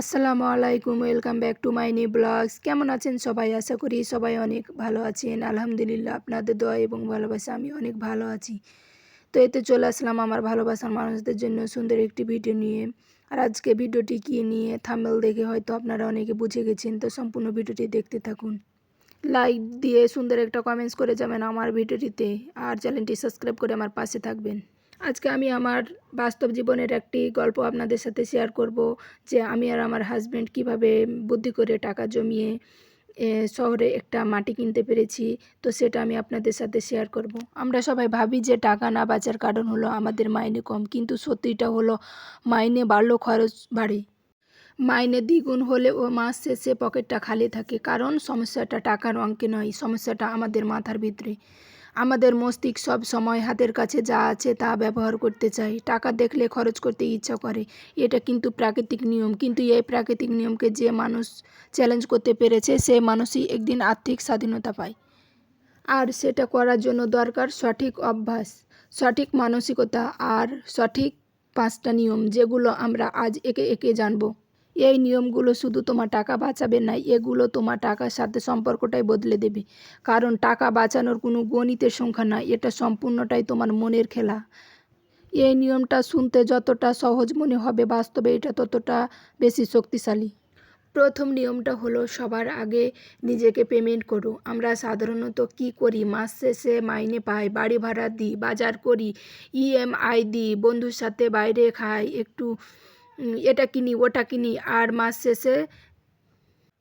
আসসালামু আলাইকুম, welcome back to my new blogs. কেমন আছেন সবাই? আশা করি সবাই অনেক ভালো আছেন। আলহামদুলিল্লাহ, আপনাদের দোয়া এবং ভালোবাসা আমি অনেক ভালো আছি। তো এতে চলে আসলাম আমার ভালোবাসার মানুষদের জন্য সুন্দর একটি ভিডিও নিয়ে। আর আজকে ভিডিওটি কী নিয়ে থাম্বনেল দেখে হয়তো আপনারা অনেকে বুঝে গেছেন। তো সম্পূর্ণ ভিডিওটি দেখতে থাকুন। লাইক দিয়ে সুন্দর একটা কমেন্টস করে যাবেন আমার ভিডিওটিতে, আর চ্যানেলটি সাবস্ক্রাইব করে আমার পাশে থাকবেন। আজকে আমি আমার বাস্তব জীবনের একটি গল্প আপনাদের সাথে শেয়ার করব, যে আমি আর আমার হাজব্যান্ড কিভাবে বুদ্ধি করে টাকা জমিয়ে শহরে একটা মাটি কিনতে পেরেছি। তো সেটা আমি আপনাদের সাথে শেয়ার করব। আমরা সবাই ভাবি যে টাকা না বাঁচার কারণ হলো আমাদের মাইনে কম, কিন্তু সত্যিটা হলো মাইনে বাড়লেও খরচ বাড়ে। মাইনে দ্বিগুণ হলেও মাস শেষে পকেটটা খালি থাকে, কারণ সমস্যাটা টাকার অঙ্কে নয়, সমস্যাটা আমাদের মাথার ভিতরে। আমাদের মস্তিষ্ক সব সময় হাতের কাছে যা আছে তা ব্যবহার করতে চায়। টাকা দেখলে খরচ করতে ইচ্ছা করে। এটা কিন্তু প্রাকৃতিক নিয়ম, কিন্তু এই প্রাকৃতিক নিয়মকে যে মানুষ চ্যালেঞ্জ করতে পেরেছে সে মানুষই একদিন আর্থিক স্বাধীনতা পায়। আর সেটা করার জন্য দরকার সঠিক অভ্যাস, সঠিক মানসিকতা আর সঠিক 5টা নিয়ম, যেগুলো আমরা আজ একে একে জানব। এই নিয়মগুলো শুধু তোমার টাকা বাঁচাবে না, এগুলো তোমার টাকার সাথে সম্পর্কটাই বদলে দেবে। কারণ টাকা বাঁচানোর কোনো গণিতের সংখ্যা না, এটা সম্পূর্ণটাই তোমার মনের খেলা। এই নিয়মটা শুনতে যতটা সহজ মনে হবে, বাস্তবে এটা ততটা বেশি শক্তিশালী। প্রথম নিয়মটা হলো সবার আগে নিজেকে পেমেন্ট করো। আমরা সাধারণত কি করি? মাস শেষে মাইনে পাই, বাড়ি ভাড়া দিই, বাজার করি, ইএমআই দিই, বন্ধুর সাথে বাইরে খাই, একটু এটা কিনি ওটা কিনি, আর মাস শেষে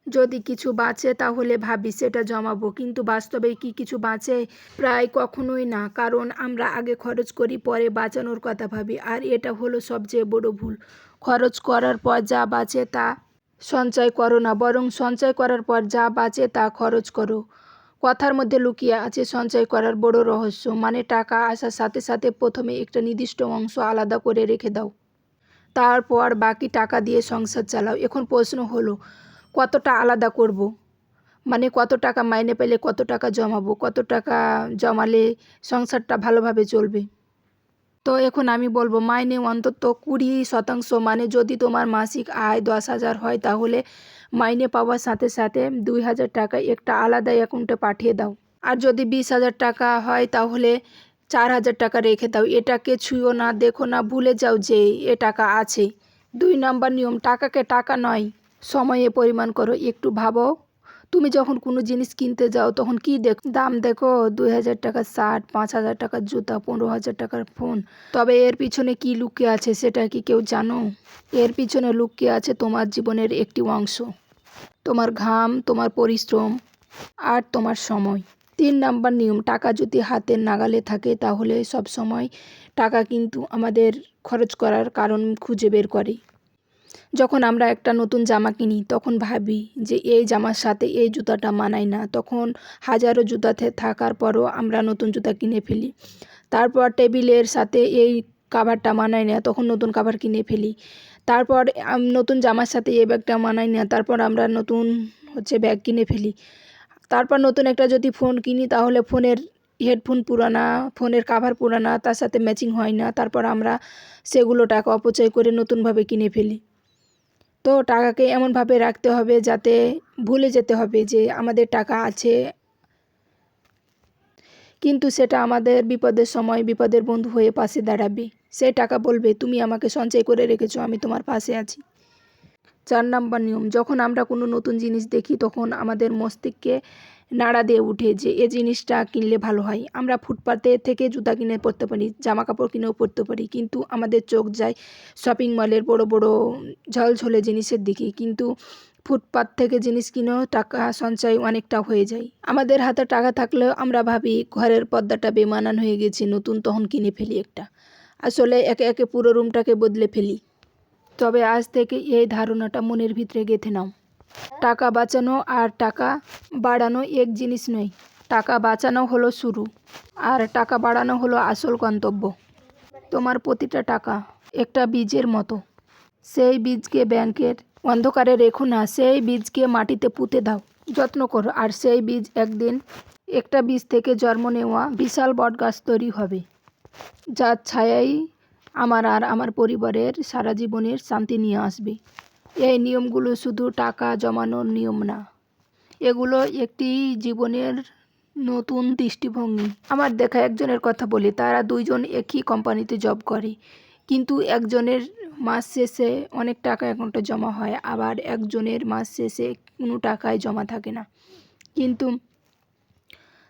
যদি কিছু বাঁচে তাহলে ভাবি সেটা জমাবো। কিন্তু বাস্তবে কি কিছু বাঁচে? প্রায় কখনোই না, কারণ আমরা আগে খরচ করি, পরে বাঁচানোর কথা ভাবি। আর এটা হলো সবচেয়ে বড় ভুল। খরচ করার পর যা বাঁচে তা সঞ্চয় করো না, বরং সঞ্চয় করার পর যা বাঁচে তা খরচ করো। কথার মধ্যে লুকিয়ে আছে সঞ্চয় করার বড় রহস্য। মানে টাকা আসার সাথে সাথে প্রথমে একটা নির্দিষ্ট অংশ আলাদা করে রেখে দাও, তারপর বাকি টাকা দিয়ে সংসার চালাও। এখন প্রশ্ন হলো, কতটা আলাদা করব? মানে কত টাকা মাইনে পেলে কত টাকা জমাবো, কত টাকা জমালে সংসারটা ভালোভাবে চলবে। তো এখন আমি বলবো, মাইনে অন্তত 20%। মানে যদি তোমার মাসিক আয় 10,000 হয়, তাহলে মাইনে পাওয়ার সাথে সাথে 2,000 টাকা একটা আলাদা অ্যাকাউন্টে পাঠিয়ে দাও। আর যদি 20,000 টাকা হয়, তাহলে 4,000 টাকা রেখে দাও। এটাকে ছুঁয়ো না, দেখো না, ভুলে যাও যে এ টাকা আছে। 2 নম্বর নিয়ম, টাকাকে টাকা নয় সময়ে পরিমাণ করো। একটু ভাবো, তুমি যখন কোনো জিনিস কিনতে যাও তখন কি দাম দেখো? 2,000 টাকার শার্ট, 5,000 টাকার জুতা, 15,000 টাকার ফোন। তবে এর পিছনে কি লুকিয়ে আছে সেটা কি কেউ জানো? এর পিছনে লুকিয়ে আছে তোমার জীবনের একটি অংশ, তোমার ঘাম, তোমার পরিশ্রম আর তোমার সময়। 3 নাম্বার নিয়ম, টাকা যদি হাতের নাগালে থাকে তাহলে সব সময় টাকা কিন্তু আমাদের খরচ করার কারণ খুঁজে বের করে। যখন আমরা একটা নতুন জামা কিনি তখন ভাবি যে এই জামার সাথে এই জুতাটা মানায় না, তখন হাজারো জুতা থাকার পরও আমরা নতুন জুতা কিনে ফেলি। তারপর টেবিলের সাথে এই কাভারটা মানায় না, তখন নতুন কাভার কিনে ফেলি। তারপর নতুন জামার সাথে এই ব্যাগটা মানায় না, তারপর আমরা নতুন ব্যাগ কিনে ফেলি। তারপর নতুন একটা যদি ফোন কিনি, তাহলে ফোনের হেডফোন পুরানা, ফোনের কাভার পুরানা, তার সাথে ম্যাচিং হয় না, তারপর আমরা সেগুলো টাকা অপচয় করে নতুনভাবে কিনে ফেলি। তো টাকাকে এমনভাবে রাখতে হবে যাতে ভুলে যেতে হবে যে আমাদের টাকা আছে, কিন্তু সেটা আমাদের বিপদের সময় বিপদের বন্ধু হয়ে পাশে দাঁড়াবে। সেই টাকা বলবে, তুমি আমাকে সঞ্চয় করে রেখেছো, আমি তোমার পাশে আছি। 4 নাম্বার নিয়ম, যখন আমরা কোনো নতুন জিনিস দেখি তখন আমাদের মস্তিষ্কে নাড়া দিয়ে উঠে যে এ জিনিসটা কিনলে ভালো হয়। আমরা ফুটপাতে থেকে জুতা কিনে পরতে পারি, জামা কাপড় কিনেও পরতে পারি, কিন্তু আমাদের চোখ যায় শপিং মলের বড় বড় ঝলঝলে জিনিসের দিকে। কিন্তু ফুটপাত থেকে জিনিস কিনেও টাকা সঞ্চয় অনেকটা হয়ে যায়। আমাদের হাতে টাকা থাকলেও আমরা ভাবি ঘরের পর্দাটা বেমানান হয়ে গেছে, নতুন, তখন কিনে ফেলি একটা। আসলে একে একে পুরো রুমটাকে বদলে ফেলি। তবে আজ থেকে এই ধারণাটা মনের ভিতরে গেঁথে নাও, টাকা বাঁচানো আর টাকা বাড়ানো এক জিনিস নয়। টাকা বাঁচানো হলো শুরু, আর টাকা বাড়ানো হলো আসল গন্তব্য। তোমার প্রতিটা টাকা একটা বীজের মতো। সেই বীজকে ব্যাংকের অন্ধকারে রেখো না, সেই বীজকে মাটিতে পুঁতে দাও, যত্ন করো, আর সেই বীজ একদিন একটা বীজ থেকে জন্ম নেওয়া বিশাল বটগাছ তৈরি হবে, যার ছায়াই আমার আর আমার পরিবারের সারা জীবনের শান্তি নিয়ে আসবে। এই নিয়মগুলো শুধু টাকা জমানোর নিয়ম না, এগুলো একটি জীবনের নতুন দৃষ্টিভঙ্গি। আমার দেখা একজনের কথা বলি, তারা দুইজন একই কোম্পানিতে জব করে, কিন্তু একজনের মাস শেষে অনেক টাকা অ্যাকাউন্টে জমা হয়, আবার একজনের মাস শেষে কোনো টাকাই জমা থাকে না। কিন্তু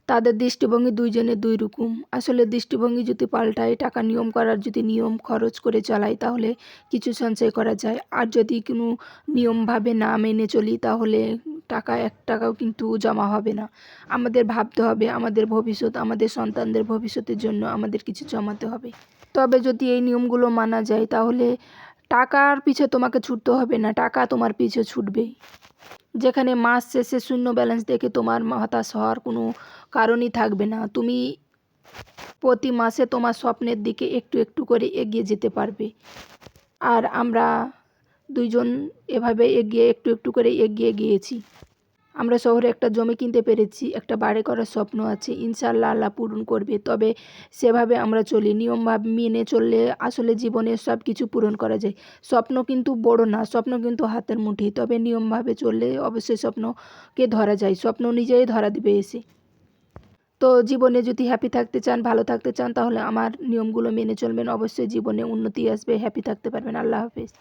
তাদের দৃষ্টিভঙ্গি দুইজনের দুই রকম। আসলে দৃষ্টিভঙ্গি যদি পাল্টায়, টাকা নিয়ম করার যদি নিয়ম খরচ করে চালাই, তাহলে কিছু সঞ্চয় করা যায়। আর যদি কোনো নিয়মভাবে না মেনে চলি, তাহলে টাকা এক টাকাও কিন্তু জমা হবে না। আমাদের ভাবতে হবে আমাদের ভবিষ্যৎ, আমাদের সন্তানদের ভবিষ্যতের জন্য আমাদের কিছু জমাতে হবে। তবে যদি এই নিয়মগুলো মানা যায়, তাহলে টাকার পিছে তোমাকে ছুটতে হবে না, টাকা তোমার পিছে ছুটবে। যেখানে মাস শেষে শূন্য ব্যালেন্স দেখে তোমার হতাশ হওয়ার কোনো কারণই থাকবে না। তুমি প্রতি মাসে তোমার স্বপ্নের দিকে একটু একটু করে এগিয়ে যেতে পারবে। আর আমরা দুইজন এভাবে একটু একটু করে এগিয়ে গিয়েছি। আমরা শহরে একটা জমি কিনতে পেরেছি, একটা বাড়ি করার স্বপ্ন আছে, ইনশাআল্লাহ আল্লাহ পূরণ করবে। তবে সেভাবে আমরা চলি, নিয়মভাবে মেনে চললে আসলে জীবনে সব কিছু পূরণ করা যায়। স্বপ্ন কিন্তু বড় না, স্বপ্ন কিন্তু হাতের মুঠি। তবে নিয়মভাবে চললে অবশ্যই স্বপ্নকে ধরা যায়, স্বপ্ন নিজেই ধরা দিবে এসে। তো জীবনে যদি হ্যাপি থাকতে চান, ভালো থাকতে চান, তাহলে আমার নিয়মগুলো মেনে চলবেন, অবশ্যই জীবনে উন্নতি আসবে, হ্যাপি থাকতে পারবেন। আল্লাহ হাফেজ।